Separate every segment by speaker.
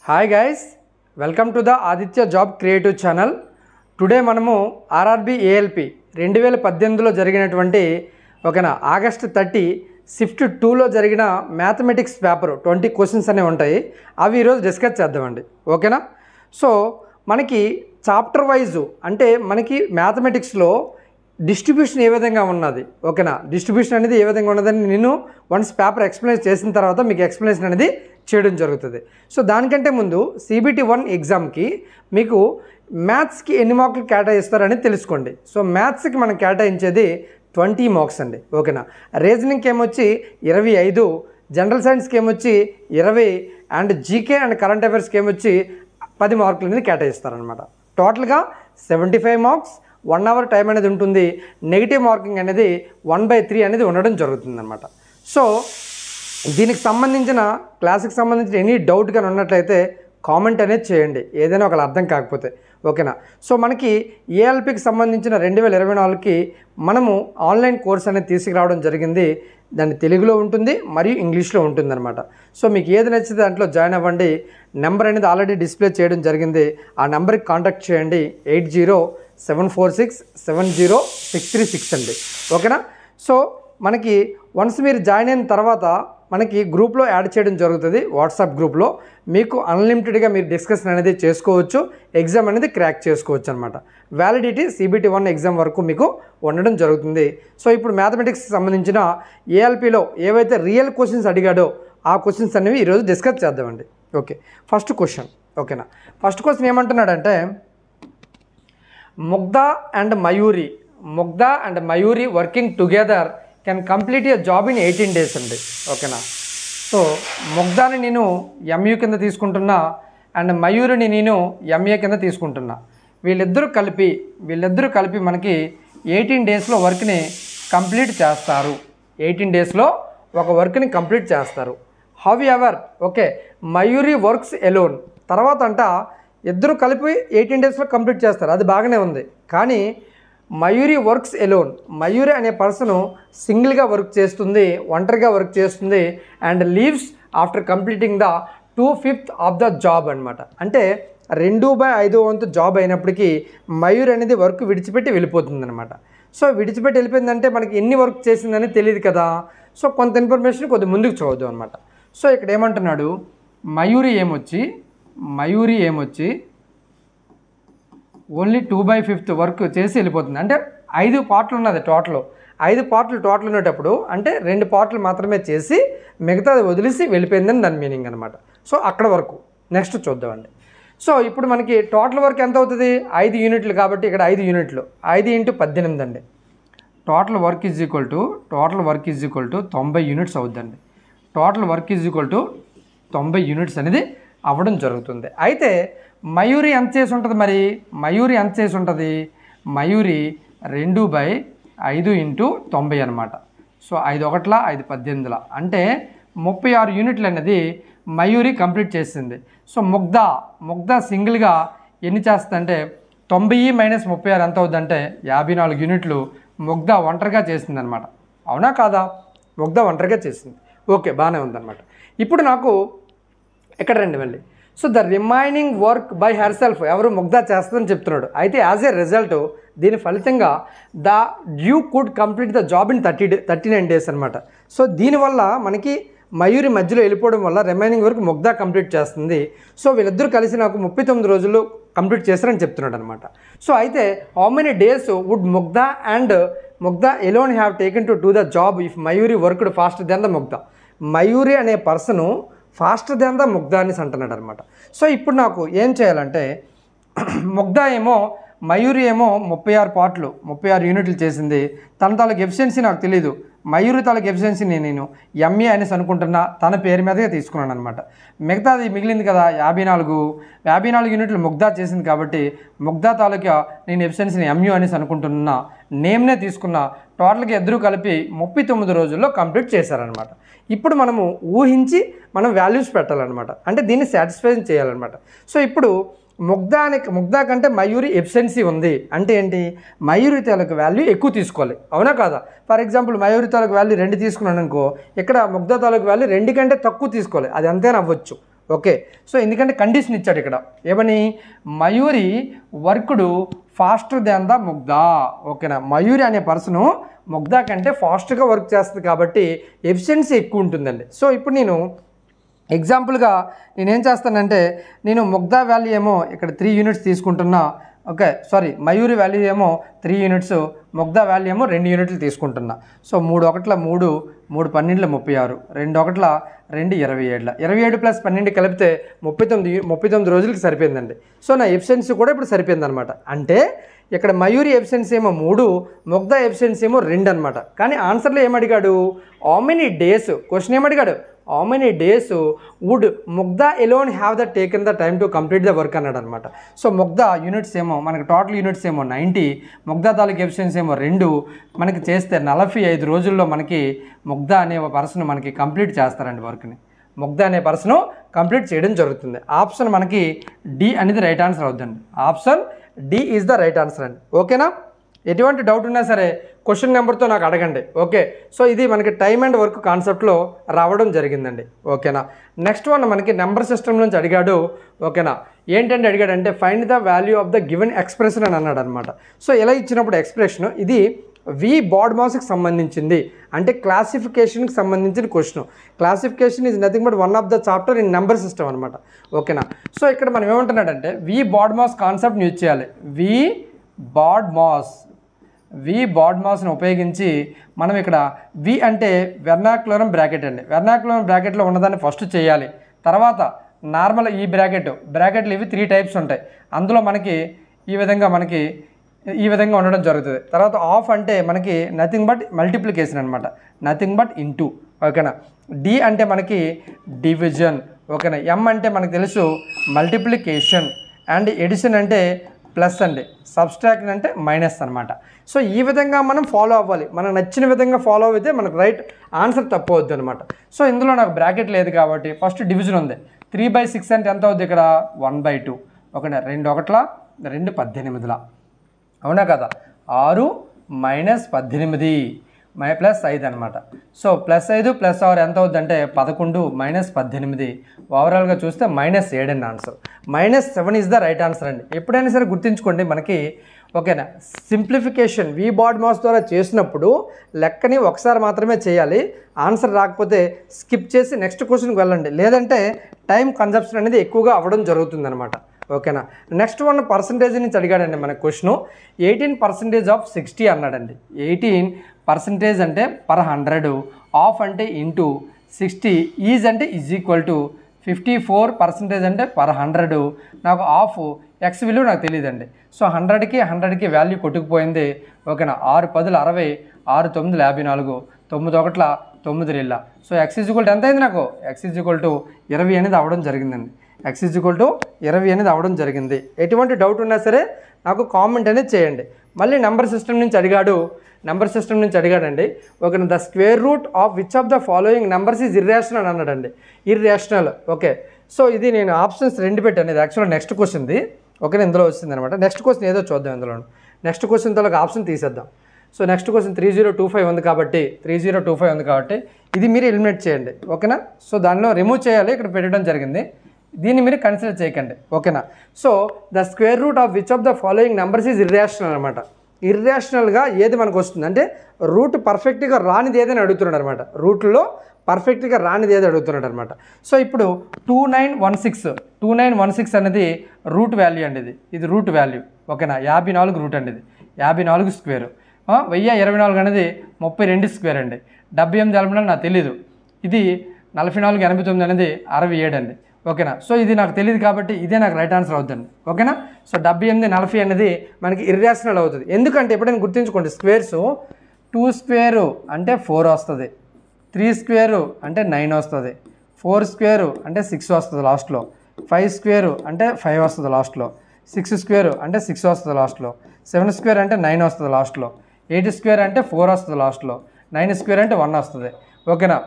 Speaker 1: Hi guys, welcome to the Aditya job creative channel. Today మనము RRB ALP 2018లో జరిగినటువంటి August 30 shift 2లో జరిగిన mathematics paper 20 questions అనేవి ఉంటాయి. అవి ఈరోజు డిస్కస్ చేద్దామండి. ఓకేనా? సో మనకి చాప్టర్ వైజ్ అంటే మనకి మ్యాథమెటిక్స్లో డిస్ట్రిబ్యూషన్ ఏ విధంగా ఉన్నది, ఓకేనా, డిస్ట్రిబ్యూషన్ అనేది ఏ విధంగా ఉన్నదని నేను వన్స్ పేపర్ ఎక్స్ప్లెయిన్ చేసిన తర్వాత మీకు ఎక్స్ప్లెనేషన్ అనేది చేయడం జరుగుతుంది. సో దానికంటే ముందు CBT 1 ఎగ్జామ్కి మీకు మ్యాథ్స్కి ఎన్ని మార్కులు కేటాయిస్తారని తెలుసుకోండి. సో మ్యాథ్స్కి మనం కేటాయించేది 20 మార్క్స్ అండి. ఓకేనా? రీజనింగ్కి ఏమొచ్చి 25, జనరల్ సైన్స్కి ఏమొచ్చి 20 అండ్ జీకే అండ్ కరెంట్ అఫైర్స్కి ఏమొచ్చి 10 మార్కులు అనేది కేటాయిస్తారనమాట. టోటల్గా 75 మార్క్స్, 1 అవర్ టైం అనేది ఉంటుంది. నెగిటివ్ మార్కింగ్ అనేది 1/3 అనేది ఉండడం జరుగుతుంది అనమాట. సో దీనికి సంబంధించిన క్లాస్కి సంబంధించిన ఎనీ డౌట్ కానీ ఉన్నట్లయితే కామెంట్ అనేది చేయండి, ఏదైనా ఒకళ్ళు అర్థం కాకపోతే. ఓకేనా? సో మనకి ఏఎల్పికి సంబంధించిన 2024కి మనము ఆన్లైన్ కోర్స్ అనేది తీసుకురావడం జరిగింది. దాన్ని తెలుగులో ఉంటుంది మరియు ఇంగ్లీష్లో ఉంటుందన్నమాట. సో మీకు ఏది నచ్చితే దాంట్లో జాయిన్ అవ్వండి. నెంబర్ అనేది ఆల్రెడీ డిస్ప్లే చేయడం జరిగింది. ఆ నెంబర్కి కాంటాక్ట్ చేయండి. 8074670636 అండి. ఓకేనా? సో మనకి వన్స్ మీరు జాయిన్ అయిన తర్వాత మనకి గ్రూప్లో యాడ్ చేయడం జరుగుతుంది. వాట్సాప్ గ్రూప్లో మీకు అన్లిమిటెడ్గా మీరు డిస్కషన్ అనేది చేసుకోవచ్చు. ఎగ్జామ్ అనేది క్రాక్ చేసుకోవచ్చు అనమాట. వ్యాలిడిటీ CBT 1 ఎగ్జామ్ వరకు మీకు ఉండడం జరుగుతుంది. సో ఇప్పుడు మ్యాథమెటిక్స్కి సంబంధించిన ఏఎల్పిలో ఏవైతే రియల్ క్వశ్చన్స్ అడిగాడో ఆ క్వశ్చన్స్ అనేవి ఈరోజు డిస్కస్ చేద్దామండి. Okay, first question. ఓకేనా? ఫస్ట్ క్వశ్చన్ ఏమంటున్నాడంటే, Mugdha and Mayuri working together can complete a job in 18 days అండి. ఓకేనా? సో ముగ్ధాని నేను MU కింద తీసుకుంటున్నా అండ్ మయూరిని నేను MA కింద తీసుకుంటున్నా. వీళ్ళిద్దరూ కలిపి మనకి 18 daysలో వర్క్ని కంప్లీట్ చేస్తారు. 18 daysలో ఒక వర్క్ని కంప్లీట్ చేస్తారు. How ever okay, Mayuri works alone తర్వాత ఇద్దరు కలిపి 18 daysలో కంప్లీట్ చేస్తారు. అది బాగానే ఉంది. కానీ మయూరి వర్క్స్ ఎలోన్, మయూరి అనే పర్సను సింగిల్గా వర్క్ చేస్తుంది, ఒంటరిగా వర్క్ చేస్తుంది and leaves after completing the 2/5 of the job అనమాట. అంటే 2/5 వంతు జాబ్ అయినప్పటికీ మయూరి అనేది వర్క్ విడిచిపెట్టి వెళ్ళిపోతుంది అనమాట. సో విడిచిపెట్టి వెళ్ళిపోయిందంటే మనకి ఎన్ని వర్క్ చేసిందని తెలియదు కదా. సో కొంత ఇన్ఫర్మేషన్ కొద్ది ముందుకు చూద్దాం అనమాట. సో ఇక్కడ ఏమంటున్నాడు, మయూరి ఏమొచ్చి ఓన్లీ 2/5 వర్క్ చేసి వెళ్ళిపోతుంది. అంటే 5 పార్ట్లు ఉన్నది టోటల్. 5 పార్ట్లు టోటల్ ఉండేటప్పుడు అంటే 2 పార్ట్లు మాత్రమే చేసి మిగతాది వదిలేసి వెళ్ళిపోయిందని దాని మీనింగ్ అనమాట. సో అక్కడ వరకు నెక్స్ట్ చూద్దామండి. సో ఇప్పుడు మనకి టోటల్ వర్క్ ఎంత అవుతుంది? 5 యూనిట్లు కాబట్టి ఇక్కడ 5 యూనిట్లు 5 × 18 అండి. Total work is equal to 90 units అవుతుందండి. Total work is equal to 90 units అనేది అవ్వడం జరుగుతుంది. అయితే మయూరి ఎంత చేసి ఉంటుంది? మయూరి 2/5 × 90 అనమాట. సో 5 1 5 18 అంటే 36 యూనిట్లు అనేది మయూరి కంప్లీట్ చేసింది. సో ముగ్ధా సింగిల్గా ఎన్ని చేస్తుందంటే 90 - 36 ఎంత అవుతుందంటే 54 యూనిట్లు ముగ్ధా ఒంటరిగా చేసింది అనమాట. అవునా కాదా? ముగ్ధా ఒంటరిగా చేసింది. ఓకే, బాగానే ఉందన్నమాట. ఇప్పుడు నాకు ఎక్కడ రండి మళ్ళీ. So the remaining work by her self ఎవరు? ముగ్ధా చేస్తుందని చెప్తున్నాడు. అయితే యాజ్ ఏ రిజల్ట్ దీని ఫలితంగా the due could complete the job in 39 days అనమాట. సో దీనివల్ల మనకి మయూరి మధ్యలో వెళ్ళిపోవడం వల్ల రిమైనింగ్ వర్క్ ముగ్ధా కంప్లీట్ చేస్తుంది. సో వీళ్ళిద్దరూ కలిసి నాకు 39 రోజుల్లో కంప్లీట్ చేస్తారని చెప్తున్నాడు అనమాట. సో అయితే how many days would Mugdha alone have taken to do the job if Mayuri worked faster then the Mugdha? Mayuri అనే person faster then the Mugdha అనేసి అంటున్నాడు అనమాట. సో ఇప్పుడు నాకు ఏం చేయాలంటే మయూరి ఏమో 36 యూనిట్లు చేసింది. తన తాలూకు ఎఫిషియన్సీ నాకు తెలియదు. మయూరి తాలూకు ఎఫిషియన్సీని నేను MA అనేసి అనుకుంటున్నా, తన పేరు మీదగా తీసుకున్నాను అనమాట. మిగతాది మిగిలింది కదా 54 యూనిట్లు ముగ్ధా చేసింది కాబట్టి ముగ్ధా తాలూకా నేను ఎఫిషియన్సీని MU అనేసి అనుకుంటున్నా, నేమ్నే తీసుకున్నా. టోటల్గా ఇద్దరూ కలిపి 39 రోజుల్లో కంప్లీట్ చేశారనమాట. ఇప్పుడు మనము ఊహించి మనం వాల్యూస్ పెట్టాలన్నమాట. అంటే దీన్ని సాటిస్ఫై చేయాలన్నమాట. సో ఇప్పుడు ముగ్ధా కంటే మయూరి ఎఫిషియన్సీ ఉంది అంటే ఏంటి? మయూరి తాలూకు వాల్యూ ఎక్కువ తీసుకోవాలి. అవునా కాదా? ఫర్ ఎగ్జాంపుల్ మయూరి తాలూకు వాల్యూ 2 తీసుకున్నాను అనుకో, ఇక్కడ ముగ్ధా తాలూకు వాల్యూ 2 కంటే తక్కువ తీసుకోవాలి. అది అంతేనా అవ్వచ్చు. ఓకే, సో ఎందుకంటే కండిషన్ ఇచ్చాడు ఇక్కడ ఏమని, Mayuri worked faster than the Mugdha. ఓకేనా, మయూరి అనే పర్సను ముగ్ధా కంటే ఫాస్ట్గా వర్క్ చేస్తుంది కాబట్టి ఎఫిషియన్సీ ఎక్కువ ఉంటుందండి. సో ఇప్పుడు నేను ఎగ్జాంపుల్గా నేనేం చేస్తానంటే, నేను ముగ్ధా వాల్యూ ఏమో ఇక్కడ 3 యూనిట్స్ తీసుకుంటున్నా. ఓకే, సారీ, మయూరి వాల్యూ ఏమో 3 యూనిట్స్, ముగ్ధా వాల్యూ ఏమో 2 యూనిట్లు తీసుకుంటున్నా. సో 3 ఒకట్ల 3, 3 12 36, 2 ఒకట్ల 2 27, 27 ప్లస్ 12 కలిపితే 39 రోజులకి సరిపోయిందండి. సో నా ఎఫిషియన్సీ కూడా ఇప్పుడు సరిపోయింది అనమాట. అంటే ఇక్కడ మయూరి ఎఫిషియన్సీ ఏమో 3, ముగ్ధా ఎఫిషియన్సీ ఏమో 2 అనమాట. కానీ ఆన్సర్లో ఏమడిగాడు, హౌ మెనీ డేస్, క్వశ్చన్ ఏమడిగాడు, how many days would Mugdha alone have the taken the time to complete the work అన్నాడు అనమాట. సో ముగ్ధా యూనిట్స్ ఏమో మనకి టోటల్ యూనిట్స్ ఏమో 90, ముగ్ధా తాలూకు ఎఫిషియన్సీ ఏమో 2, మనకి చేస్తే 45 రోజుల్లో మనకి ముగ్ధా అనే పర్సన్ మనకి కంప్లీట్ చేస్తారండి వర్క్ని. ముగ్ధా అనే పర్సన్ కంప్లీట్ చేయడం జరుగుతుంది. ఆప్షన్ మనకి డి అనేది రైట్ ఆన్సర్ అవుతుంది. Option D is the right answer అండి. ఓకేనా, ఎటువంటి డౌట్ ఉన్నా సరే క్వశ్చన్ నెంబర్తో నాకు అడగండి. ఓకే, సో ఇది మనకి టైమ్ అండ్ వర్క్ కాన్సెప్ట్లో రావడం జరిగిందండి. ఓకేనా, నెక్స్ట్ వన్ మనకి నెంబర్ సిస్టమ్ నుంచి అడిగాడు. ఓకేనా, ఏంటంటే అడిగాడంటే find the value of the given expression అని అన్నాడు అనమాట. సో ఇలా ఇచ్చినప్పుడు ఎక్స్ప్రెషన్ ఇది వి బాడ్మాస్కి సంబంధించింది, అంటే క్లాసిఫికేషన్కి సంబంధించిన question. Classification is nothing but one of the chapter in number system అనమాట. ఓకేనా, సో ఇక్కడ మనం ఏమంటున్నాడంటే వి బాడ్మాస్ కాన్సెప్ట్ని యూజ్ చేయాలి. వి బాడ్మాస్ని ఉపయోగించి మనం ఇక్కడ వి అంటే వెర్నాక్యులరం బ్రాకెట్ అండి. వెర్నాక్యులరం బ్రాకెట్లో ఉన్నదాన్ని ఫస్ట్ చేయాలి. తర్వాత నార్మల్ ఈ బ్రాకెట్లు ఇవి 3 టైప్స్ ఉంటాయి. అందులో మనకి ఈ విధంగా ఉండడం జరుగుతుంది. తర్వాత ఆఫ్ అంటే మనకి నథింగ్ బట్ మల్టిప్లికేషన్ అనమాట, నథింగ్ బట్ ఇంటూ. ఓకేనా, డి అంటే మనకి డివిజన్. ఓకేనా, ఎం అంటే మనకు తెలుసు మల్టిప్లికేషన్, అండ్ ఎడిషన్ అంటే ప్లస్ అండి, సబ్స్ట్రాక్షన్ అంటే మైనస్ అనమాట. సో ఈ విధంగా మనం ఫాలో అవ్వాలి. మనకు నచ్చిన విధంగా ఫాలో అయితే మనకు రైట్ ఆన్సర్ తప్పవద్దు అనమాట. సో ఇందులో నాకు బ్రాకెట్ లేదు కాబట్టి ఫస్ట్ డివిజన్ ఉంది. 3/6 అంటే ఎంత అవుద్ది ఇక్కడ 1/2. ఓకేనా, 2 ఒకట్ల 2 18, అవునా కదా, 6 మైనస్ 18 ప్లస్ 5 అనమాట. సో +5 + 6 ఎంత అవుద్ది అంటే 11 మైనస్ 18. ఓవరాల్గా చూస్తే -7 అండి answer. -7 is the right answer అండి. ఎప్పుడైనా సరే గుర్తుంచుకోండి మనకి. ఓకేనా, సింప్లిఫికేషన్ వి బాడ్మాస్ ద్వారా చేసినప్పుడు లెక్కని ఒకసారి మాత్రమే చేయాలి. ఆన్సర్ రాకపోతే స్కిప్ చేసి నెక్స్ట్ క్వశ్చన్కి వెళ్ళండి, లేదంటే టైం కన్జప్షన్ అనేది ఎక్కువగా అవ్వడం జరుగుతుంది అనమాట. ఓకేనా, నెక్స్ట్ వన్ పర్సంటేజ్ నుంచి అడిగాడండి మన క్వశ్చన్. 18% ఆఫ్ 60 అన్నాడండి. 18% అంటే per 100, ఆఫ్ అంటే ఇంటూ 60, ఈజ్ అంటే ఈజ్ ఈక్వల్ టు 54% అంటే per 100. నాకు ఆఫ్ ఎక్స్ విలువ నాకు తెలియదండి. సో 100కి వాల్యూ కొట్టుకుపోయింది. ఓకేనా, 6 10 60, 6 9 54, 9 1 9 2. So X is equal to ఎంత అయింది నాకు, ఎక్స్ ఈజ్ ఈక్వల్ టు 20 అనేది అవ్వడం జరిగిందండి. ఎక్స్ ఈజ్ ఈక్వల్ టు 20 అనేది అవ్వడం జరిగింది. ఎటువంటి డౌట్ ఉన్నా సరే నాకు కామెంట్ అనేది చేయండి. మళ్ళీ నెంబర్ సిస్టమ్ నుంచి అడిగాడండి. Okay, the square root of which of the following numbers is irrational అన్నాడండి. ఇర్రేషనల్. ఓకే, సో ఇది నేను ఆప్షన్స్ 2 పెట్టాను. ఇది యాక్చువల్గా నెక్స్ట్ క్వశ్చన్ది. ఓకే, ఇందులో వచ్చింది అనమాట. నెక్స్ట్ క్వశ్చన్ ఏదో చూద్దాం. ఇందులో నెక్స్ట్ క్వశ్చన్తో ఆప్షన్ తీసేద్దాం. సో నెక్స్ట్ క్వశ్చన్ 3025 ఉంది కాబట్టి ఇది మీరు ఎలిమినేట్ చేయండి. ఓకేనా, సో దానిలో రిమూవ్ చేయాలి, ఇక్కడ పెట్టడం జరిగింది. దీన్ని మీరు కన్సిడర్ చేయకండి. ఓకేనా, so the square root of which of the following numbers is irrational అనమాట. ఇర్రేషనల్గా ఏది మనకు వస్తుంది అంటే రూట్ పర్ఫెక్ట్గా రానిది ఏదని అడుగుతున్నాడు అనమాట. రూట్లో పర్ఫెక్ట్గా రానిది ఏది అడుగుతున్నాడు అనమాట. సో ఇప్పుడు 2916 అనేది రూట్ వాల్యూ అండి. ఇది రూట్ వాల్యూ. ఓకేనా, 54 రూట్ అండి. ఇది 54 స్క్వేర్. 1024 అనేది 32 స్క్వేర్ అండి. 78 ఎలమనాలు నాకు తెలీదు. ఇది 44 89 అనేది 67 అండి. ఓకేనా, సో ఇది నాకు తెలియదు కాబట్టి ఇదే నాకు రైట్ ఆన్సర్ అవుతుంది. ఓకేనా, సో 78 40 అనేది మనకి ఇర్రేషనల్ అవుతుంది. ఎందుకంటే ఎప్పుడైనా గుర్తుంచుకోండి, స్క్వేర్స్ 2 స్క్వేర్ అంటే 4 వస్తుంది, 3 స్క్వేర్ అంటే 9 వస్తుంది, 4 స్క్వేర్ అంటే 6 వస్తుంది లాస్ట్లో, 5 స్క్వేర్ అంటే 5 వస్తుంది లాస్ట్లో, 6 స్క్వేర్ అంటే 6 వస్తుంది లాస్ట్లో, 7 స్క్వేర్ అంటే 9 వస్తుంది లాస్ట్లో, 8 స్క్వేర్ అంటే 4 వస్తుంది లాస్ట్లో, 9 స్క్వేర్ అంటే 1 వస్తుంది. ఓకేనా,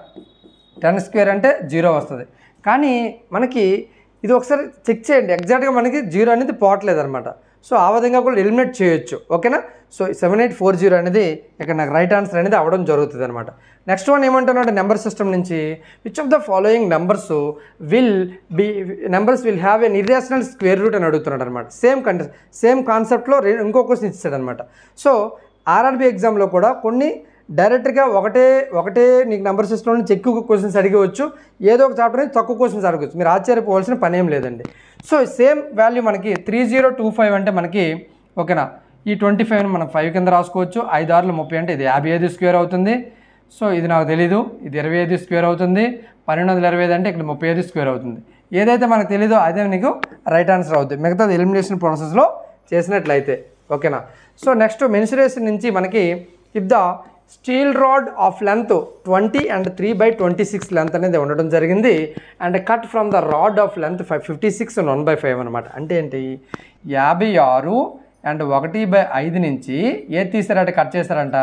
Speaker 1: 10 స్క్వేర్ అంటే 0 వస్తుంది. కానీ మనకి ఇది ఒకసారి చెక్ చేయండి, ఎగ్జాక్ట్గా మనకి 0 అనేది పోవట్లేదు అనమాట. సో ఆ విధంగా కూడా ఎలిమినేట్ చేయొచ్చు. ఓకేనా. సో 7840 అనేది ఇక్కడ నాకు రైట్ ఆన్సర్ అనేది అవ్వడం జరుగుతుంది అనమాట. నెక్స్ట్ వన్ ఏమంటున్నాడు నెంబర్ సిస్టమ్ నుంచి, which of the following numbers will have an irrational square root అని అడుగుతున్నాడు అనమాట. సేమ్ కాన్సెప్ట్లో ఇంకో క్వశ్చన్ ఇచ్చాడు అనమాట. సో ఆర్ఆర్బీ ఎగ్జామ్లో కూడా కొన్ని డైరెక్ట్గా ఒకటే నీకు నెంబర్ సిస్టమ్ నుంచి ఎక్కువ క్వశ్చన్స్ అడిగవచ్చు, ఏదో ఒక చాప్టర్ నుంచి తక్కువ క్వశ్చన్స్ అడగవచ్చు. మీరు ఆశ్చర్యపోవాల్సిన పని ఏం లేదండి. సో సేమ్ వాల్యూ మనకి 3025 అంటే మనకి ఓకేనా, ఈ 25ని మనం 5 కింద రాసుకోవచ్చు. 5 6 30 అంటే ఇది 55 స్క్వేర్ అవుతుంది. సో ఇది నాకు తెలీదు, ఇది 25 స్క్వేర్ అవుతుంది. 1225 అంటే ఇక్కడ 35 స్క్వేర్ అవుతుంది. ఏదైతే మనకు తెలీదో అదే నీకు రైట్ ఆన్సర్ అవుతుంది, మిగతాది ఎలిమినేషన్ ప్రాసెస్లో చేసినట్లయితే. ఓకేనా. సో నెక్స్ట్ మెన్సురేషన్ నుంచి మనకి if the steel rod of length 20 and 3/26 length అనేది ఉండడం జరిగింది, and cut from the rod of length 56 1/5 అనమాట. అంటే ఏంటి, 56 and 1/5 నుంచి ఏది తీసారంటే కట్ చేశారంట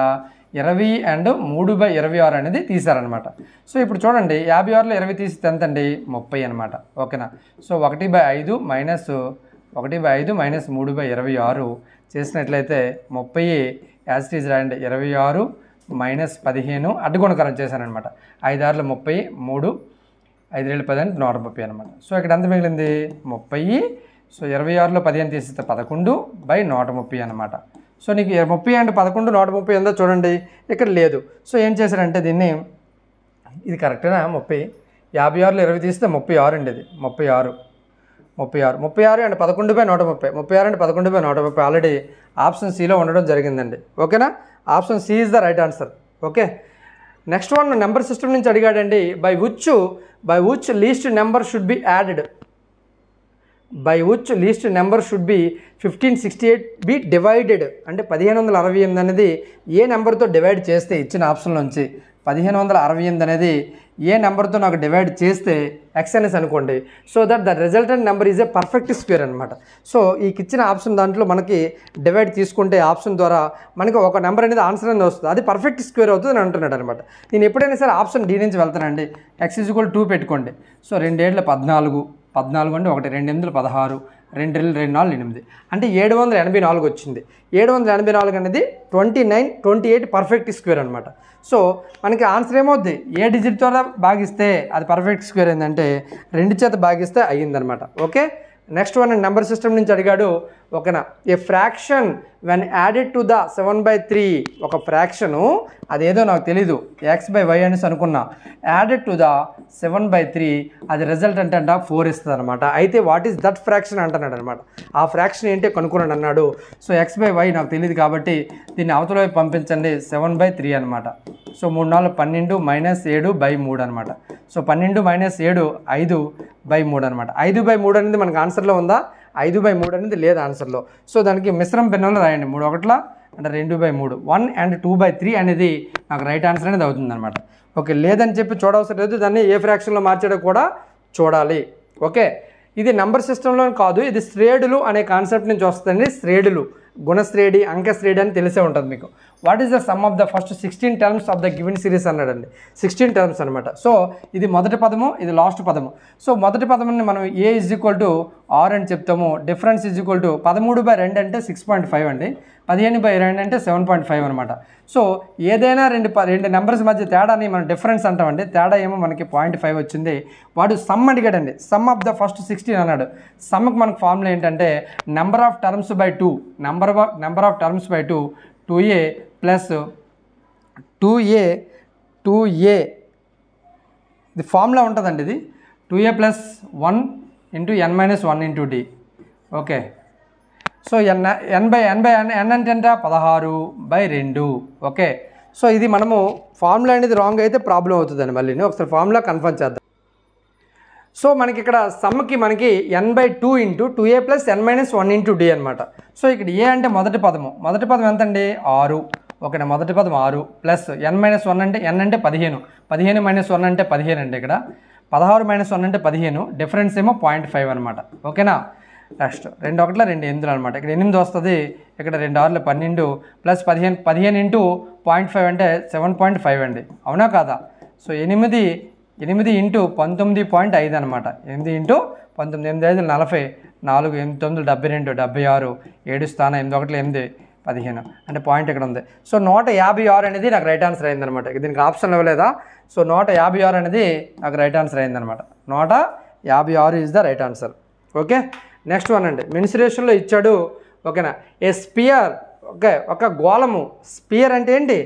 Speaker 1: 20 and 3/26 అనేది తీసారనమాట. సో ఇప్పుడు చూడండి 56లో 20 తీసి ఎంత అండి 30 అనమాట. ఓకేనా. సో 1/5 మైనస్ 3/26 చేసినట్లయితే 30 యాజ్ ఇట్ ఈజ్ రాయండి. 26 మైనస్ 15 అడ్డుగుణకరం చేశానమాట. 5 6 30, 3 5 7 10 అంటే 130 అనమాట. సో ఇక్కడ ఎంత మిగిలింది 30. సో 26లో 15 తీసిస్తే 11/130 అనమాట. సో నీకు 30 and 11 130 ఉందో చూడండి, ఇక్కడ లేదు. సో ఏం చేశారంటే దీన్ని, ఇది కరెక్టేనా 30, 56లో 20 తీస్తే 36 అండి. ఇది 36 and 11/130, 36 and 11/130 ఆల్రెడీ ఆప్షన్ సిలో ఉండడం జరిగిందండి. ఓకేనా. Option C is the right answer. Okay. Next one number system నుంచి అడిగాడండి, by which least number should be added, by which least number should be 1568 be divided. అంటే 1568 అనేది ఏ నెంబర్తో డివైడ్ చేస్తే, ఇచ్చిన ఆప్షన్ నుంచి 1568 అనేది ఏ నెంబర్తో నాకు డివైడ్ చేస్తే ఎక్స్ అనేసి అనుకోండి, so that the resultant number is a perfect square అనమాట. సో ఈ ఇచ్చిన ఆప్షన్ దాంట్లో మనకి డివైడ్ తీసుకుంటే ఆప్షన్ ద్వారా మనకి ఒక నెంబర్ అనేది ఆన్సర్ అనేది వస్తుంది, అది పర్ఫెక్ట్ స్క్వేర్ అవుతుంది అని అంటున్నాడు అనమాట. నేను ఎప్పుడైనా సరే ఆప్షన్ డి నుంచి వెళ్తానండి. x = 2 పెట్టుకోండి. సో 2 7 14 అంటే 1 2 8 16 2 2 4 8 అంటే 784 వచ్చింది. 784 అనేది 28 పర్ఫెక్ట్ స్క్వేర్ అనమాట. సో మనకి ఆన్సర్ ఏమవుద్ది, ఏ డిజిట్ ద్వారా భాగిస్తే అది పర్ఫెక్ట్ స్క్వేర్ ఏంటంటే 2 చేత భాగిస్తే అయ్యిందనమాట. Okay. Next one number system నుంచి అడిగాడు. ఓకేనా. A fraction when added to the 7/3, ఒక ఫ్రాక్షను అదేదో నాకు తెలీదు x/y అనేసి అనుకున్నా, యాడెడ్ టు ద 7/3 అది రిజల్ట్ అంటే 4 ఇస్తుంది అనమాట. అయితే వాట్ ఈస్ దట్ ఫ్రాక్షన్ అంటున్నాడు అనమాట. ఆ ఫ్రాక్షన్ ఏంటో కనుక్కున్నాడు అన్నాడు. సో x/y నాకు తెలియదు కాబట్టి దీన్ని అవతల వైపు పంపించండి, 7/3 అనమాట. సో 3 4 12 -7/3 అనమాట. సో 12 - 7 5/3 అనమాట. 5/3 అనేది మనకు ఆన్సర్లో ఉందా, 5/3 అనేది లేదు ఆన్సర్లో. సో దానికి మిశ్రమ భిన్నంలో రాయండి, 3 1 అంటే 2/3, 1 and 2/3 అనేది నాకు రైట్ ఆన్సర్ అనేది అవుతుంది అనమాట. ఓకే. లేదని చెప్పి చూడవసరం లేదు, దాన్ని ఏ ఫ్రాక్షన్లో మార్చాడో కూడా చూడాలి. ఓకే. ఇది నెంబర్ సిస్టంలో కాదు, ఇది శ్రేణులు అనే కాన్సెప్ట్ నుంచి వస్తుంది. శ్రేణులు, గుణశ్రేణి, అంకశ్రేణి అని తెలిసే ఉంటుంది మీకు. What is the sum of the first 16 terms of the given series అన్నాడండి. 16 టర్మ్స్ అనమాట. సో ఇది మొదటి పదము, ఇది లాస్ట్ పదము. సో మొదటి పదముని మనం a = r అని చెప్తాము. డిఫరెన్స్ = 13/2 అంటే 6.5 అండి, 15/2 అంటే 7.5 అనమాట. సో ఏదైనా రెండు నెంబర్స్ మధ్య తేడాని మనం డిఫరెన్స్ అంటామండి. తేడా ఏమో మనకి 0.5 వచ్చింది. వాడు సమ్ అడిగాడండి, సమ్ ఆఫ్ ద ఫస్ట్ 16 అన్నాడు. సమ్కి మనకు ఫార్ములా ఏంటంటే number of terms by 2, number of terms by 2, 2a plus 2a ఇది ఫార్ములా ఉంటుందండి. ఇది 2a + 1 × n - 1 × d. Okay. So n అంటే ఎంత 16/2. ఓకే. సో ఇది మనము ఫార్ములా అనేది రాంగ్ అయితే ప్రాబ్లం అవుతుందండి. మళ్ళీ ఒకసారి ఫార్ములా కన్ఫర్మ్ చేద్దాం. సో మనకి ఇక్కడ సమ్కి మనకి n/2 × 2a + n - 1 × d అనమాట. సో ఇక్కడ ఏ అంటే మొదటి పదం ఎంతండి 6. ఓకేనా. మొదటి పదం 6 ప్లస్ n - 1 అంటే n అంటే 15, 15 - 1 అంటే 15 అండి. ఇక్కడ 16 - 1 అంటే 15, డిఫరెన్స్ ఏమో 0.5 అనమాట. ఓకేనా. నెక్స్ట్ 2 1 2 8 అనమాట. ఇక్కడ 8 వస్తుంది, ఇక్కడ 2 6 12 ప్లస్ 15 15 × 0.5 అంటే 7.5 అండి. అవునా కాదా. సో 8 × 19.5 అనమాట. 8 × 19 8 5 40 4 8 9 72 76 7 స్థానం 8 1 8 15 అంటే పాయింట్ ఇక్కడ ఉంది. సో 156 అనేది నాకు రైట్ ఆన్సర్ అయిందనమాట. దీనికి ఆప్షన్ ఇవ్వలేదా? సో 156 అనేది నాకు రైట్ ఆన్సర్ అయిందనమాట. 156 is the right answer. Okay, next one అండి. మెన్సురేషన్లో ఇచ్చాడు. ఓకేనా, ఏ స్పియర్, ఓకే, ఒక గోళము. స్పియర్ అంటే ఏంటి?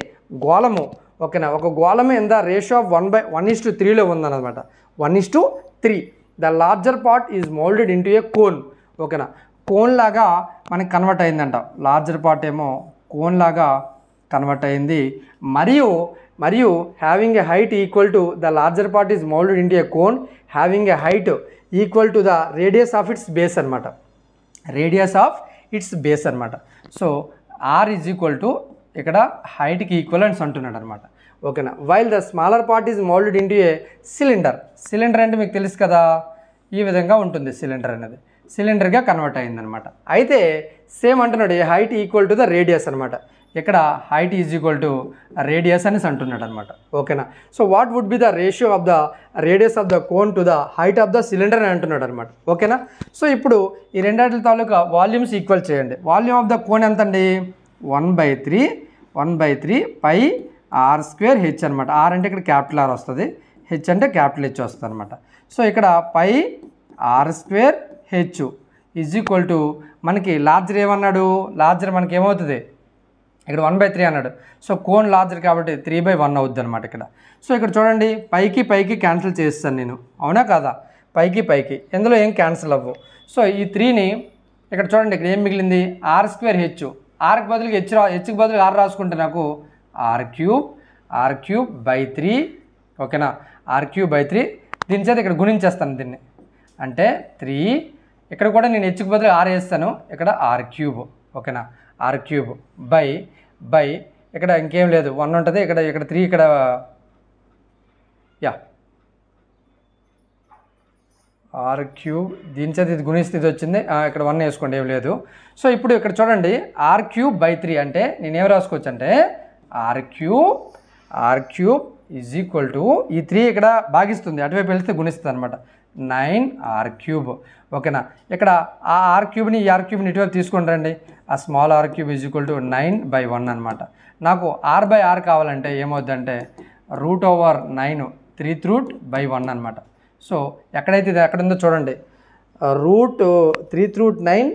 Speaker 1: గోళము. ఓకేనా, ఒక గోళము ఇన్ ద రేషియో ఆఫ్ 1:3లో ఉందన్నమాట. 1:3. The larger part is moulded into a cone. ఓకేనా, కోన్ లాగా మనకి కన్వర్ట్ అయిందంట. లార్జర్ పార్ట్ ఏమో కోన్ లాగా కన్వర్ట్ అయింది. మరియు having a height equal to the larger part is moulded into a cone having a height equal to the radius of its base అనమాట. Radius of its base అనమాట. So R is equal to ఇక్కడ హైట్కి equivalence అంటున్నాడు అనమాట. ఓకేనా, while the smaller part is moulded into A cylinder. Cylinder అంటే మీకు తెలుసు కదా, ఈ విధంగా ఉంటుంది సిలిండర్ అనేది. సిలిండర్గా కన్వర్ట్ అయిందనమాట. అయితే సేమ్ అంటున్నాడు, a height equal to the radius అనమాట. ఇక్కడ height is equal to radius అనేసి అంటున్నాడు అనమాట. ఓకేనా, so what would be the ratio of the radius of the cone to the height of the cylinder అని అంటున్నాడు అనమాట. ఓకేనా, సో ఇప్పుడు ఈ రెండాటి తాలూకా వాల్యూమ్స్ ఈక్వల్ చేయండి. వాల్యూమ్ ఆఫ్ ద కోన్ ఎంత అండి? 1/3 పై r²h అనమాట. ఆర్ అంటే ఇక్కడ క్యాపిటల్ ఆర్ వస్తుంది, హెచ్ అంటే క్యాపిటల్ హెచ్ వస్తుంది అనమాట. సో ఇక్కడ పై r²h ఈజ్ ఈక్వల్ టు మనకి లార్జర్ ఏమన్నాడు? లార్జర్ మనకి ఏమవుతుంది? ఇక్కడ 1/3 అన్నాడు. సో కోన్ లార్జర్ కాబట్టి 3/1 అవుద్ది అనమాట ఇక్కడ. సో ఇక్కడ చూడండి, పైకి క్యాన్సిల్ చేస్తాను నేను, అవునా కాదా? పైకి ఇందులో ఏం క్యాన్సిల్ అవ్వవు. సో ఈ 3ని ఇక్కడ చూడండి, ఇక్కడ ఏం మిగిలింది? r²h. ఆర్కి బదులుగా హెచ్కి బదులుగా ఆర్ రాసుకుంటే నాకు r³ 3. ఓకేనా, r³ 3. దీని చేత ఇక్కడ గుణించేస్తాను దీన్ని. అంటే 3, ఇక్కడ కూడా నేను హెచ్కి బదులు ఆర్ వేస్తాను, ఇక్కడ r³. ఓకేనా, r³ బై ఇక్కడ ఇంకేం లేదు, 1 ఉంటుంది. ఇక్కడ 3, ఇక్కడ r³ దీని చేత ఇది గుణిస్తే ఇది వచ్చింది, ఇక్కడ 1 వేసుకోండి, ఏం లేదు. సో ఇప్పుడు ఇక్కడ చూడండి, r³ 3 అంటే నేనేం రాసుకోవచ్చు అంటే r³ ఈజ్ ఈక్వల్ టు ఈ 3 ఇక్కడ భాగిస్తుంది, అటువైపు వెళ్తే గుణిస్తుంది అనమాట. 9r³. ఓకేనా, ఇక్కడ ఆ r³ని ఈ r³ని ఇటువైపు తీసుకొని రండి. ఆ small r³ is equal to 9/1 అనమాట. నాకు r/r కావాలంటే ఏమవుద్దంటే √9 3/1 అనమాట. సో ఎక్కడైతే ఇది ఎక్కడ ఉందో చూడండి, √3/9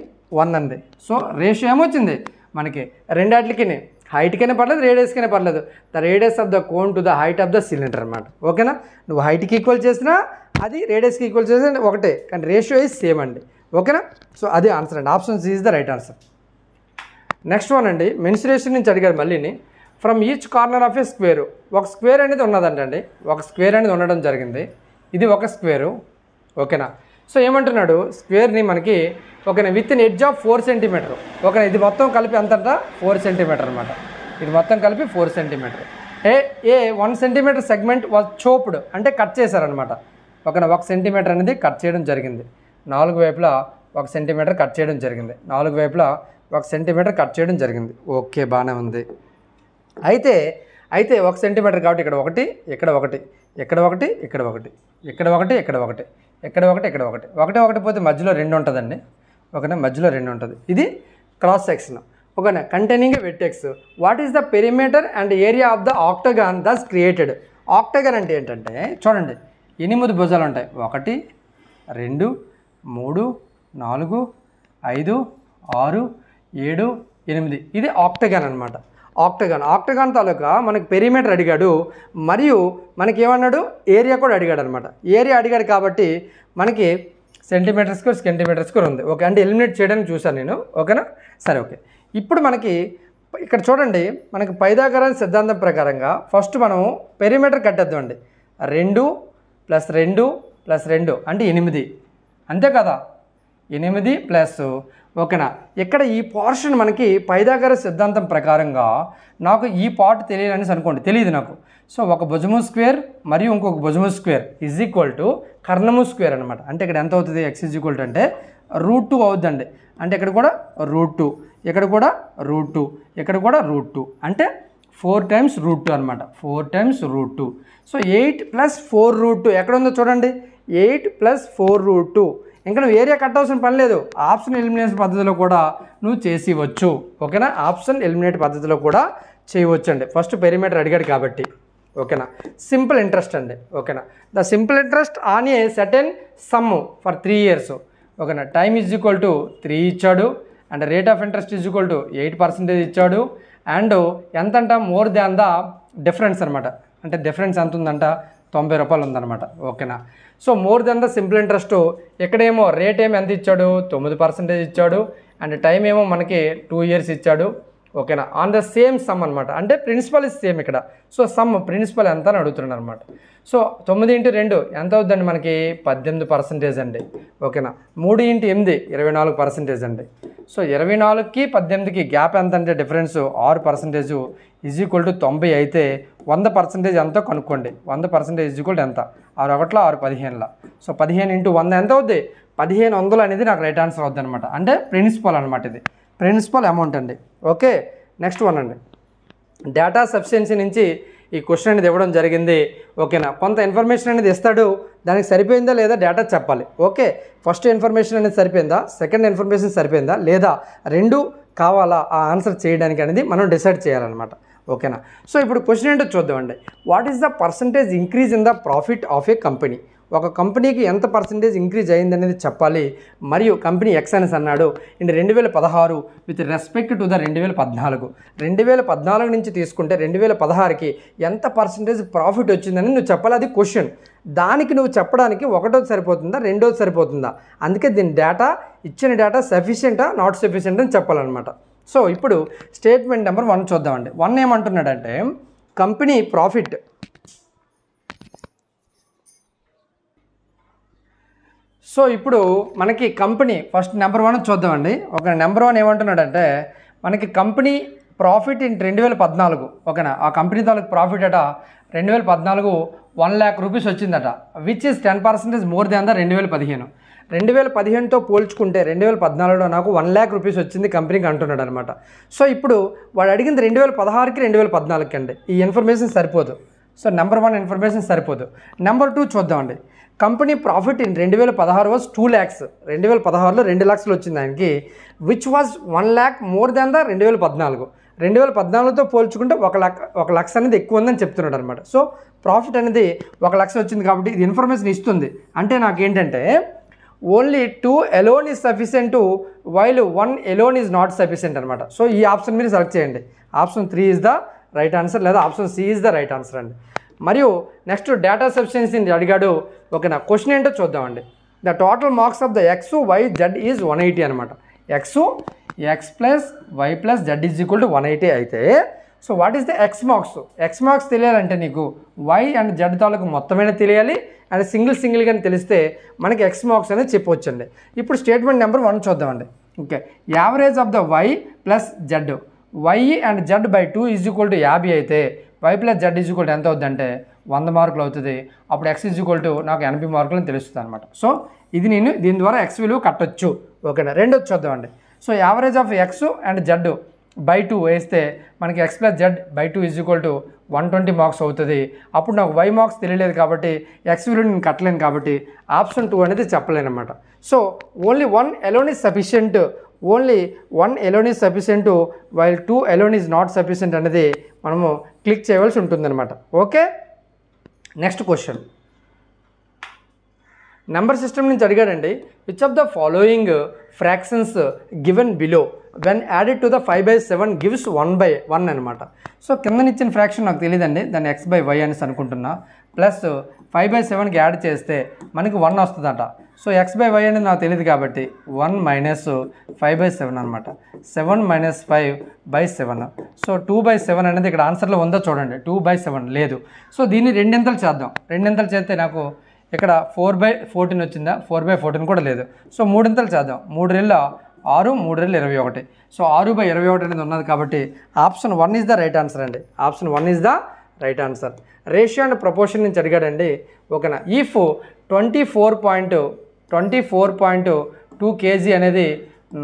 Speaker 1: 1 అంది. సో రేషియో ఏమొచ్చింది మనకి? రెండాట్లకి హైట్కైనా పర్లేదు, రేడియస్కైనా పర్లేదు. The radius of the cone to the height of the cylinder అనమాట. ఓకేనా, నువ్వు హైట్కి ఈక్వల్ చేసినా అది రేడియస్కి ఈక్వల్ చేసినా ఒకటే, కానీ రేషియో ఈజ్ సేమ్ అండి. ఓకేనా, సో అది ఆన్సర్ అండి. Option C is the right answer. Next one అండి, మెన్సురేషన్ నుంచి అడిగారు మళ్ళీని. From each corner of a square. ఒక స్క్వేర్ అనేది ఉన్నదంటండి, ఒక స్క్వేర్ అనేది ఉండడం జరిగింది. ఇది ఒక స్క్వేరు. ఓకేనా, సో ఏమంటున్నాడు? స్క్వేర్ని మనకి ఓకేనా with an edge of 4 centimetre. ఓకేనా, ఇది మొత్తం కలిపి ఎంతంట? 4 సెంటీమీటర్ అనమాట. ఇది మొత్తం కలిపి 4 సెంటీమీటర్. 1 సెంటీమీటర్ సెగ్మెంట్ వాజ్ చోప్డ్ అంటే కట్ చేశారనమాట. ఓకేనా, 1 సెంటీమీటర్ అనేది కట్ చేయడం జరిగింది. 4 వైపులా 1 సెంటీమీటర్ కట్ చేయడం జరిగింది. 4 వైపులా 1 సెంటీమీటర్ కట్ చేయడం జరిగింది. ఓకే, బాగానే ఉంది. అయితే 1 సెంటీమీటర్ కాబట్టి ఇక్కడ 1, ఇక్కడ 1, ఇక్కడ 1, ఇక్కడ 1, ఇక్కడ 1, ఇక్కడ 1, ఇక్కడ 1, ఇక్కడ 1, 1 పోతే మధ్యలో 2 ఉంటుందండి. ఓకేనా, మధ్యలో 2 ఉంటుంది. ఇది క్రాస్ సెక్షన్. ఓకేనా, containing a vertex. What is the perimeter and area of the octagon thus created. Octagon అంటే ఏంటంటే చూడండి, 8 భుజాలు ఉంటాయి. 1 2 3 4 5 6 7 8. ఇది ఆక్టగాన్ అనమాట. ఆక్టగాన్ తాలూకా మనకి పెరిమీటర్ అడిగాడు, మరియు మనకి ఏమన్నాడు? ఏరియా కూడా అడిగాడు అనమాట. ఏరియా అడిగాడు కాబట్టి మనకి సెంటీమీటర్ స్క్వేర్ ఉంది. ఓకే, అంటే ఎలిమినేట్ చేయడానికి చూశాను నేను. ఓకేనా, సరే. ఓకే, ఇప్పుడు మనకి ఇక్కడ చూడండి, మనకి పైథాగరస్ సిద్ధాంతం ప్రకారంగా ఫస్ట్ మనం పెరిమీటర్ కట్టేద్దామండి. 2 + 2 + 2 అంటే 8. అంతే కదా, 8 ప్లస్. ఓకేనా, ఇక్కడ ఈ పోర్షన్ మనకి పైథాగరస్ సిద్ధాంతం ప్రకారంగా నాకు ఈ పార్ట్ తెలియాలని అనుకోండి, తెలియదు నాకు. సో ఒక భుజము స్క్వేర్ మరియు ఇంకొక భుజము స్క్వేర్ ఈజ్ ఈక్వల్ టు కర్ణము స్క్వేర్ అనమాట. అంటే ఇక్కడ ఎంత అవుతుంది? ఎక్స్ ఈజ్ ఈక్వల్ టు అంటే √2 అవుతుందండి. అంటే ఇక్కడ కూడా √2, ఇక్కడ కూడా √2, ఇక్కడ కూడా √2 అంటే 4 times √2 అనమాట. 4 times √2. సో 8 + 4 √2 ఎక్కడ ఉందో చూడండి. 8 + 4 √2 ఇంకా నువ్వు ఏరియా కట్ అవసరం పని లేదు, ఆప్షన్ ఎలిమినేషన్ పద్ధతిలో కూడా నువ్వు చేసివచ్చు. ఓకేనా, ఆప్షన్ ఎలిమినేట్ పద్ధతిలో కూడా చేయవచ్చు అండి. ఫస్ట్ పెరిమీటర్ అడిగాడు కాబట్టి. ఓకేనా, సింపుల్ ఇంట్రెస్ట్ అండి. ఓకేనా, the simple interest on a certain sum for 3 years. ఓకేనా, టైమ్ ఈజ్ ఈక్వల్ టు 3 ఇచ్చాడు, and rate of interest is equal to 8% ఇచ్చాడు, అండ్ ఎంతంట మోర్ దాన్ ద డిఫరెన్స్ అనమాట. అంటే డిఫరెన్స్ ఎంత ఉందంట, 90 రూపాయలు ఉందన్నమాట. ఓకేనా, so more then the simple interest. ఇక్కడేమో రేట్ ఏమో ఎంత ఇచ్చాడు, 9% ఇచ్చాడు, అండ్ టైం ఏమో మనకి 2 years ఇచ్చాడు. ఓకేనా, ఆన్ ద సేమ్ సమ్ అనమాట. అంటే ప్రిన్సిపల్ ఇస్ సేమ్ ఇక్కడ. సో సమ్ ప్రిన్సిపల్ ఎంత అని అడుగుతున్నాడు అనమాట. సో 9 × 2 ఎంత అవుతుందండి మనకి, 18% అండి. ఓకేనా, 3 × 8 24% అండి. సో 24కి 18కి గ్యాప్ ఎంత అంటే డిఫరెన్స్ 6% ఈజ్ ఈక్వల్ టు 90 అయితే 100% ఎంతో కనుక్కోండి. 100% ఈజ్ ఈక్వల్ టు ఎంత, 6 1 6 15. సో 15 × 100 ఎంత అవుద్ది, 1500 అనేది నాకు రైట్ ఆన్సర్ అవుద్ది అనమాట. అంటే ప్రిన్సిపల్ అనమాట, ఇది ప్రిన్సిపల్ అమౌంట్ అండి. ఓకే, నెక్స్ట్ వన్ అండి. డేటా సఫిషియన్సీ నుంచి ఈ క్వశ్చన్ అనేది ఇవ్వడం జరిగింది. ఓకేనా, కొంత ఇన్ఫర్మేషన్ అనేది ఇస్తాడు, దానికి సరిపోయిందా లేదా డేటా చెప్పాలి. ఓకే, ఫస్ట్ ఇన్ఫర్మేషన్ అనేది సరిపోయిందా, సెకండ్ ఇన్ఫర్మేషన్ సరిపోయిందా లేదా, రెండు కావాలా ఆ ఆన్సర్ చేయడానికి అనేది మనం డిసైడ్ చేయాలన్నమాట. ఓకేనా, సో ఇప్పుడు క్వశ్చన్ ఏంటో చూద్దామండి. What is the percentage increase in the profit of A company? ఒక కంపెనీకి ఎంత పర్సంటేజ్ ఇంక్రీజ్ అయింది అనేది చెప్పాలి. మరియు కంపెనీ ఎక్స్ అనేసి అన్నాడు in 2016 with respect to the 2014. 2014 నుంచి తీసుకుంటే 2016కి ఎంత పర్సంటేజ్ ప్రాఫిట్ వచ్చిందని నువ్వు చెప్పాలి. అది క్వశ్చన్. దానికి నువ్వు చెప్పడానికి ఒకటోది సరిపోతుందా, రెండోది సరిపోతుందా? అందుకే దీని డేటా, ఇచ్చిన డేటా సఫిషియెంటా నాట్ సఫిషియెంట్ అని చెప్పాలన్నమాట. సో ఇప్పుడు స్టేట్మెంట్ నెంబర్ 1 చూద్దామండి. 1 ఏమంటున్నాడంటే కంపెనీ ప్రాఫిట్. సో ఇప్పుడు మనకి కంపెనీ ఫస్ట్ నెంబర్ 1 చూద్దామండి. ఒక నెంబర్ 1 ఏమంటున్నాడంటే మనకి కంపెనీ ప్రాఫిట్ ఇన్ 2014. ఓకేనా, ఆ కంపెనీ తాలూకు ప్రాఫిట్ అట 2014 1 lakh రూపీస్ వచ్చిందట, which is 10% more than the 2015. 2015తో పోల్చుకుంటే 2014లో నాకు 1 lakh రూపీస్ వచ్చింది కంపెనీకి అంటున్నాడు అనమాట. సో ఇప్పుడు వాడు అడిగింది 2016కి 2014కి అండి. ఈ ఇన్ఫర్మేషన్ సరిపోదు. సో నెంబర్ 1 ఇన్ఫర్మేషన్ సరిపోదు. నెంబర్ 2 చూద్దామండి. Company profit in 2016 was 2 lakhs. 2016లో 2 లక్షలు వచ్చింది ఆయనకి, which was 1 lakh more than the 2014. 2014తో పోల్చుకుంటే 1 లక్ష అనేది ఎక్కువ ఉందని చెప్తున్నాడు అనమాట. సో ప్రాఫిట్ అనేది 1 లక్ష వచ్చింది కాబట్టి ఇది ఇన్ఫర్మేషన్ ఇస్తుంది. అంటే నాకేంటంటే only 2 alone is sufficient while 1 alone is not sufficient అనమాట. సో ఈ ఆప్షన్ మీరు సెలెక్ట్ చేయండి. Option 3 is the right answer, లేదా option C is the right answer అండి. మరియు నెక్స్ట్ డేటా సఫిషియన్సీని అడిగాడు. ఓకేనా, క్వశ్చన్ ఏంటో చూద్దామండి. The total marks of the X Y Z is 180 అనమాట. X plus Y plus Z is equal to 180 అయితే so what is the X marks? X marks తెలియాలంటే నీకు వై అండ్ జెడ్ తాలూకు మొత్తమైనా తెలియాలి, అండ్ సింగిల్గానే తెలిస్తే మనకి ఎక్స్ మార్క్స్ అనేది చెప్పవచ్చండి. ఇప్పుడు స్టేట్మెంట్ నెంబర్ 1 చూద్దామండి. Okay, average of the Y plus Z, Y and Z by 2 is equal to 50 అయితే Y plus Z is equal to ఎంత అవుతుందంటే 100 మార్కులు అవుతుంది. అప్పుడు ఎక్స్ ఈజ్ ఈక్వల్ టు నాకు 80 మార్కులు అని తెలుస్తుంది అనమాట. సో ఇది నేను దీని ద్వారా ఎక్స్ విలువ కట్టొచ్చు. ఓకేనా, రెండోది చూద్దామండి. So average of X and Z by 2 వేస్తే మనకి X plus Z by 2 is equal to 120 marks అవుతుంది. అప్పుడు నాకు వై మార్క్స్ తెలియలేదు కాబట్టి ఎక్స్ విలువ నేను కట్టలేను కాబట్టి ఆప్షన్ 2 అనేది చెప్పలేను అనమాట. So only 1 alone is sufficient, only 1 alone is sufficient while 2 alone is not sufficient అనేది మనము క్లిక్ చేయవలసి ఉంటుందన్నమాట. Okay, next question number system నుంచి అడిగాడండి. Which of the following fractions given below when added to the 5/7 gives 1/1 అనమాట. So కిందనిచ్చిన fraction నాకు తెలియదండి, దాన్ని x/y అనేసి అనుకుంటున్నా. ప్లస్ 5/7కి యాడ్ చేస్తే మనకి 1 వస్తుందట. సో x/y అనేది నాకు తెలియదు కాబట్టి 1 మైనస్ 5/7 అనమాట. 7 మైనస్ 5/7. సో 2/7 అనేది ఇక్కడ ఆన్సర్లో ఉందో చూడండి. 2/7 లేదు. సో దీన్ని రెండింతలు చేద్దాం. రెండింతలు చేస్తే నాకు ఇక్కడ 4/14 వచ్చిందా, 4/14 కూడా లేదు. సో మూడింతలు చేద్దాం. 3 రెళ్ళ 6, 3 రెళ్ళ 21. సో 6/21 అనేది ఉన్నది కాబట్టి option 1 is the right answer అండి. Option 1 is the right answer. Ratio and proportion నుంచి అడిగాడండి. ఓకేనా, ఇఫ్ 24.2 kg అనేది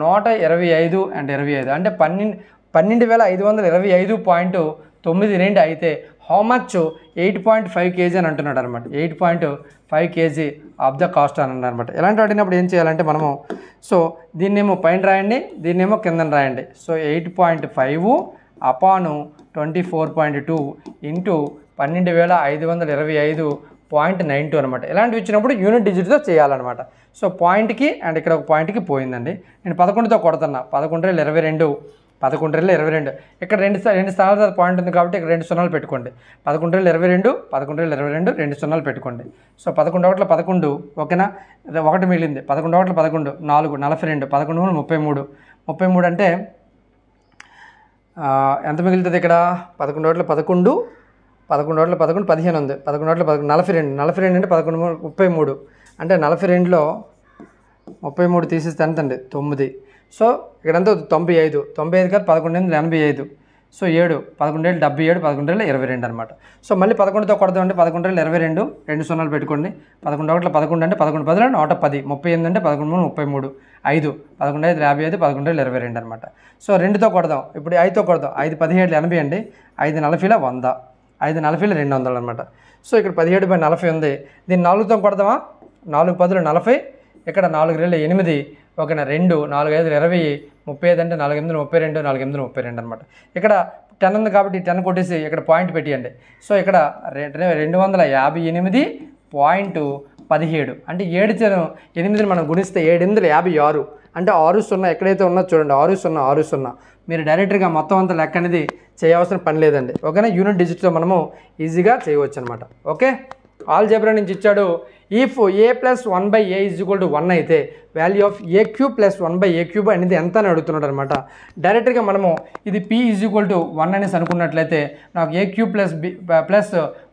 Speaker 1: 125 and 25 అంటే 12,525.92 అయితే హౌ మచ్ 8.5 kg అని అంటున్నాడు అనమాట. 8.5 kg ఆఫ్ ద కాస్ట్ అని అన్నారు అనమాట. ఇలాంటి అడిగినప్పుడు ఏం చేయాలంటే మనము సో దీన్నేమో పైన రాయండి, దీన్నేమో కిందన రాయండి. సో 8.5 అపాను 24.2 ఇంటూ 12,525.92 అనమాట. ఇలాంటివి ఇచ్చినప్పుడు యూనిట్ డిజిట్తో చేయాలన్నమాట. సో పాయింట్కి అండ్ ఇక్కడ ఒక పాయింట్కి పోయిందండి. నేను 11తో కొడుతున్నా. 11,22 11,22 ఇక్కడ రెండు స్థానాల తర్వాత పాయింట్ ఉంది కాబట్టి ఇక్కడ 2 సున్నాలు పెట్టుకోండి. 11,22 11,22 2 సున్నాలు పెట్టుకోండి. సో 11 11 ఓకేనా, 1 మిగిలింది. 11 11 4 42 11 33 33 అంటే ఎంత మిగులుతుంది ఇక్కడ? 11 11 11 11 15 ఉంది. 11 11 42 42 అంటే 11 33 అంటే 42లో 33 తీసేస్తే ఎంత అండి? 9. సో ఇక్కడంతా 95 95 కాదు 11,85. సో 7 11,77 11,22 అనమాట. సో మళ్ళీ 11తో కొడదామంటే 11,22 2 సున్నాలు పెట్టుకోండి. 11 11 అంటే 11 10 110 38 అంటే 11 33 5 11 55 11,22 అనమాట. సో 2తో కొడదాం. ఇప్పుడు 5తో కొడదాం. 5 17 80 అండి. 5 40 100 5 40 200 అనమాట. సో ఇక్కడ 17/40 ఉంది. దీన్ని 4తో కొడదామా? 4 10 40 ఇక్కడ 4 8 ఓకేనా. 2 4 5 20 35 అంటే 4 8 32 4 8 32 అనమాట. ఇక్కడ 10 ఉంది కాబట్టి 10 కొట్టేసి ఇక్కడ పాయింట్ పెట్టియండి. సో ఇక్కడ 258.17 అంటే 8ని మనం గుణిస్తే 7 8 56 అంటే 6 0 ఎక్కడైతే ఉన్నదో చూడండి 6 0 6 0. మీరు డైరెక్ట్గా మొత్తం అంతా లెక్క అనేది చేయవలసిన పని లేదండి. ఓకేనా, యూనిట్ డిజిట్తో మనము ఈజీగా చేయవచ్చు అనమాట. ఓకే, ఆల్జీబ్రా నుంచి ఇచ్చాడు. ఇఫ్ a + 1/a = 1 అయితే వాల్యూ ఆఫ్ a³ + 1/a³ అనేది ఎంత అని అడుగుతున్నాడు అనమాట. డైరెక్ట్గా మనము ఇది p = 1 అనేసి అనుకున్నట్లయితే నాకు a³ +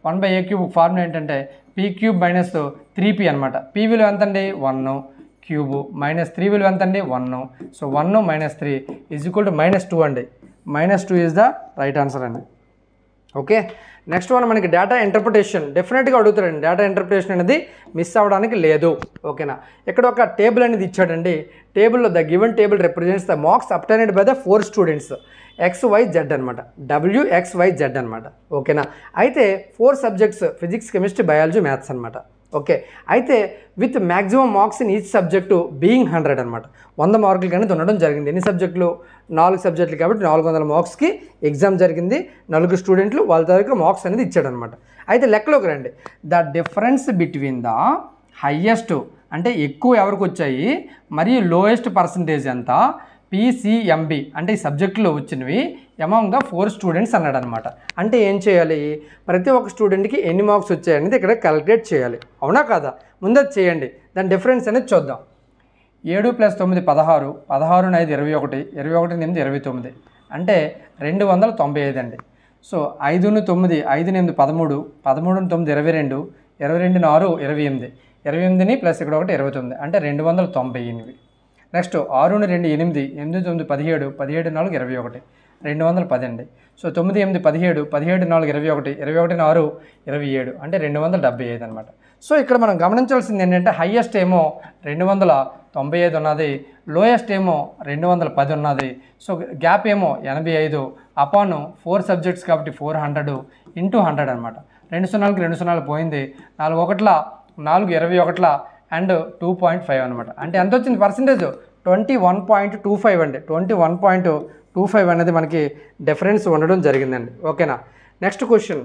Speaker 1: 1/a³ ఫార్ములా ఏంటంటే p³ - 3p అనమాట. p విలువ ఎంత అండి? 1 క్యూబ్ మైనస్ 3 విలువ ఎంత అండి? 1. సో 1 - 3 = -2 అండి. -2 ఈజ్ ద రైట్ ఆన్సర్ అండి. ఓకే, నెక్స్ట్ వన్ మనకి డేటా ఇంటర్ప్రిటేషన్ డెఫినెట్గా అడుగుతాడండి. డేటా ఇంటర్ప్రిటేషన్ అనేది మిస్ అవ్వడానికి లేదు. ఓకేనా, ఇక్కడ ఒక టేబుల్ అనేది ఇచ్చాడండి. టేబుల్లో the given table represents the marks obtained by the 4 students XYZ అనమాట. WXYZ అనమాట. ఓకేనా, అయితే 4 subjects physics, chemistry, biology, maths అనమాట. ఓకే, అయితే with maximum marks in each subject being 100 అనమాట. 100 మార్కులు కానీ ఉండడం జరిగింది. ఎన్ని సబ్జెక్టులు? 4 సబ్జెక్టులు కాబట్టి 400 మార్క్స్కి ఎగ్జామ్ జరిగింది. 4 స్టూడెంట్లు వాళ్ళ దగ్గర మార్క్స్ అనేది ఇచ్చాడనమాట. అయితే లెక్కలోకి రండి. The difference between the highest అంటే ఎక్కువ ఎవరికి వచ్చాయి మరియు లోయెస్ట్ పర్సంటేజ్ ఎంత PCMB అంటే ఈ సబ్జెక్టులో వచ్చినవి అమాంగ్ ద 4 స్టూడెంట్స్ అన్నాడు అనమాట. అంటే ఏం చేయాలి? ప్రతి ఒక్క స్టూడెంట్కి ఎన్ని మార్క్స్ వచ్చాయనేది ఇక్కడ క్యాలిక్యులేట్ చేయాలి. అవునా కాదా? ముందది చేయండి, దాని డిఫరెన్స్ అనేది చూద్దాం. 7 + 9 16 16 × 5 21 21 × 8 29 అంటే 295 అండి. సో 5 × 9 5 × 8 13 13 × 9 22 22 × 6 28 28ని ప్లస్ ఇక్కడ ఒకటి 29 అంటే 298. నెక్స్ట్ 6 × 2 8 8 × 9 17 17 × 4 21 210 అండి. సో 9 8 17 17 × 4 21 21 × 6 27 అంటే 275 అనమాట. సో ఇక్కడ మనం గమనించాల్సింది ఏంటంటే హయ్యెస్ట్ ఏమో 295 ఉన్నది, లోయెస్ట్ ఏమో 210 ఉన్నది. సో గ్యాప్ ఏమో 85 అపాన్ 4 సబ్జెక్ట్స్ కాబట్టి 400 × 100 అనమాట. 2 సున్నాలకి 2 సున్నాలు పోయింది. 4 1ల 4 21ల అండ్ 2.5 అనమాట. అంటే ఎంత వచ్చింది పర్సంటేజ్? 21.25 అండి. 21.25 అనేది మనకి డిఫరెన్స్ ఉండడం జరిగిందండి. ఓకేనా, నెక్స్ట్ క్వశ్చన్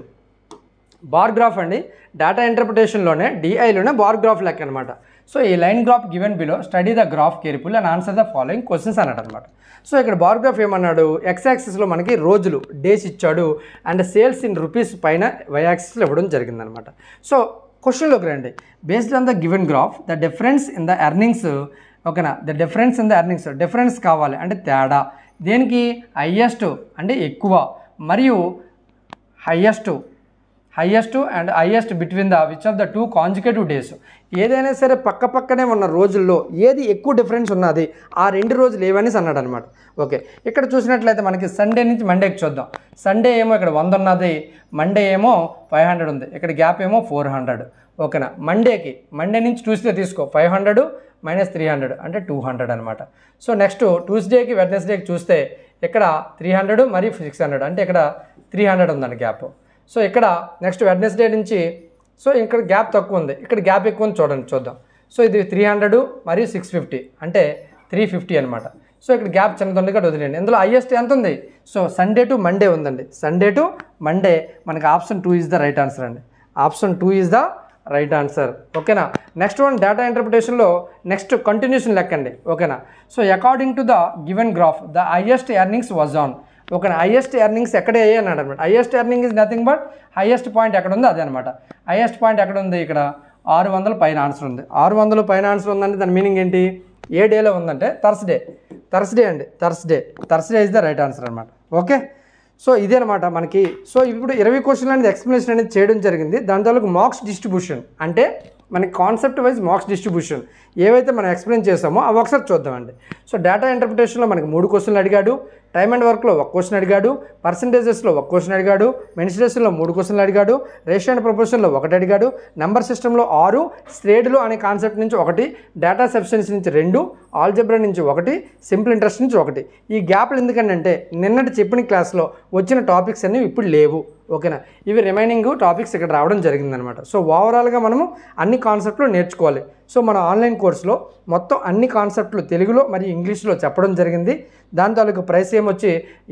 Speaker 1: బార్ గ్రాఫ్ అండి. డేటా ఇంటర్ప్రిటేషన్లోనే డిఐలోనే బార్ గ్రాఫ్ లెక్క అనమాట. సో ఈ line graph given below study the graph careful and answer the following questions అన్నాడు అనమాట. సో ఇక్కడ బార్ గ్రాఫ్ ఏమన్నాడు? ఎక్స్ యాక్సిస్లో మనకి రోజులు డేస్ ఇచ్చాడు అండ్ సేల్స్ ఇన్ రూపీస్ పైన వై యాక్సిస్లో ఇవ్వడం జరిగిందనమాట. సో క్వశ్చన్లోకి రండి. Based on the given graph the difference in the earnings. ఓకేనా, the difference in the earnings difference కావాలి అంటే తేడా దేనికి? హయ్యెస్ట్ అంటే ఎక్కువ మరియు highest and highest between the which of the 2 consecutive days. ఏదైనా సరే పక్క పక్కనే ఉన్న రోజుల్లో ఏది ఎక్కువ డిఫరెన్స్ ఉన్నది ఆ 2 రోజులు ఏవనేసి అన్నాడు అనమాట. ఓకే, ఇక్కడ చూసినట్లయితే మనకి సండే నుంచి మండేకి చూద్దాం. సండే ఏమో ఇక్కడ 100 ఉన్నది, మండే ఏమో 500 ఉంది, ఇక్కడ గ్యాప్ ఏమో 400. ఓకేనా, మండే నుంచి ట్యూస్డే తీసుకో 500 - 300 అంటే 200 అనమాట. సో నెక్స్ట్ ట్యూస్డేకి వెడ్నెస్డేకి చూస్తే ఇక్కడ 300 మరియు 600 అంటే ఇక్కడ 300 ఉందండి గ్యాప్. సో ఇక్కడ నెక్స్ట్ వెడ్నెస్డే నుంచి సో ఇక్కడ గ్యాప్ తక్కువ ఉంది, ఇక్కడ గ్యాప్ ఎక్కువ ఉంది చూద్దాం. సో ఇది 300 మరియు 650 అంటే 350 అనమాట. సో ఇక్కడ గ్యాప్ చిన్నది ఉంది ఇక్కడ వదిలేండి. ఇందులో హైయెస్ట్ ఎంత ఉంది? సో సండే టు మండే ఉందండి. సండే టు మండే మనకి option 2 is the right answer అండి. Option 2 is the right answer. ఓకేనా. నెక్స్ట్ వన్ డేటా ఇంటర్ప్రిటేషన్లో నెక్స్ట్ కంటిన్యూషన్ లెక్కండి. ఓకేనా. So according to the given graph the highest earnings was on. ఓకేనా. Highest earnings ఎక్కడ అయ్యాయి అన్నాడు అనమాట. Highest earning is nothing but highest point ఎక్కడ ఉందో అదే అనమాట. హైయెస్ట్ పాయింట్ ఎక్కడ ఉంది? ఇక్కడ 600 పైన ఆన్సర్ ఉంది. 600 పైన ఆన్సర్ ఉందంటే దాని మీనింగ్ ఏంటి? ఏ డేలో ఉందంటే థర్స్డే అండి. Thursday is the right answer అనమాట. ఓకే. సో ఇదే అనమాట మనకి. సో ఇప్పుడు 20 క్వశ్చన్లు అనేది ఎక్స్ప్లెనేషన్ అనేది చేయడం జరిగింది. దాని తాలూకు మార్క్స్ డిస్ట్రిబ్యూషన్ అంటే మనకి కాన్సెప్ట్ వైజ్ మార్క్స్ డిస్ట్రిబ్యూషన్ ఏవైతే మనం ఎక్స్ప్లెయిన్ చేసామో అవి ఒకసారి చూద్దామండి. సో డేటా ఇంటర్ప్రిటేషన్లో మనకి 3 క్వశ్చన్లు అడిగాడు, టైమ్ అండ్ వర్క్లో 1 క్వశ్చన్ అడిగాడు, పర్సంటేజెస్లో 1 క్వశ్చన్ అడిగాడు, మెన్సురేషన్లో 3 క్వశ్చన్లు అడిగాడు, రేషియో అండ్ ప్రపోర్షన్లో 1 అడిగాడు, నెంబర్ సిస్టంలో 6, స్ట్రేడ్లు అనే కాన్సెప్ట్ నుంచి 1, డేటా సఫిషియన్సీ నుంచి 2, ఆల్జబ్రా నుంచి 1, సింపుల్ ఇంట్రెస్ట్ నుంచి 1. ఈ గ్యాప్లు ఎందుకంటే నిన్నటి చెప్పిన క్లాస్లో వచ్చిన టాపిక్స్ అన్నీ ఇప్పుడు లేవు. ఓకేనా. ఇవి రిమైనింగ్ టాపిక్స్ ఇక్కడ రావడం జరిగిందనమాట. సో ఓవరాల్గా మనము అన్ని కాన్సెప్ట్లు నేర్చుకోవాలి. సో మన ఆన్లైన్ కోర్సులో మొత్తం అన్ని కాన్సెప్ట్లు తెలుగులో మరియు ఇంగ్లీష్లో చెప్పడం జరిగింది. దాని తాలూకు ప్రైస్ ఏమొచ్చి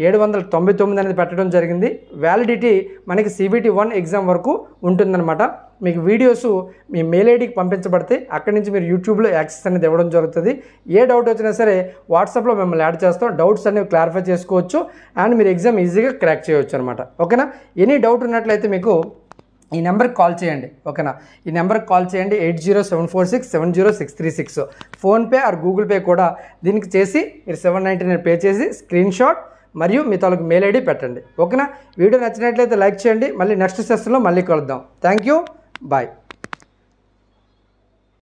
Speaker 1: 799 అనేది పెట్టడం జరిగింది. వ్యాలిడిటీ మనకి CBT 1 ఎగ్జామ్ వరకు ఉంటుందన్నమాట. మీకు వీడియోస్ మీ మెయిల్ ఐడికి పంపించబడితే అక్కడి నుంచి మీరు యూట్యూబ్లో యాక్సెస్ అనేది ఇవ్వడం జరుగుతుంది. ఏ డౌట్ వచ్చినా సరే వాట్సాప్లో మిమ్మల్ని యాడ్ చేస్తాం. డౌట్స్ అనేవి క్లారిఫై చేసుకోవచ్చు అండ్ మీరు ఎగ్జామ్ ఈజీగా క్రాక్ చేయవచ్చు అనమాట. ఓకేనా. ఎనీ డౌట్ ఉన్నట్లయితే మీకు ఈ నెంబర్కి కాల్ చేయండి. ఓకేనా. ఈ నెంబర్కి కాల్ చేయండి 8074670636. ఫోన్పే ఆర్ గూగుల్ పే కూడా దీనికి చేసి మీరు 799 పే చేసి స్క్రీన్ షాట్ మరియు మీ తాలూకు మెయిల్ ఐడి పెట్టండి. ఓకేనా. వీడియో నచ్చినట్లయితే లైక్ చేయండి. మళ్ళీ నెక్స్ట్ సెషన్లో మళ్ళీ కలుద్దాం. Thank you. బాయ్.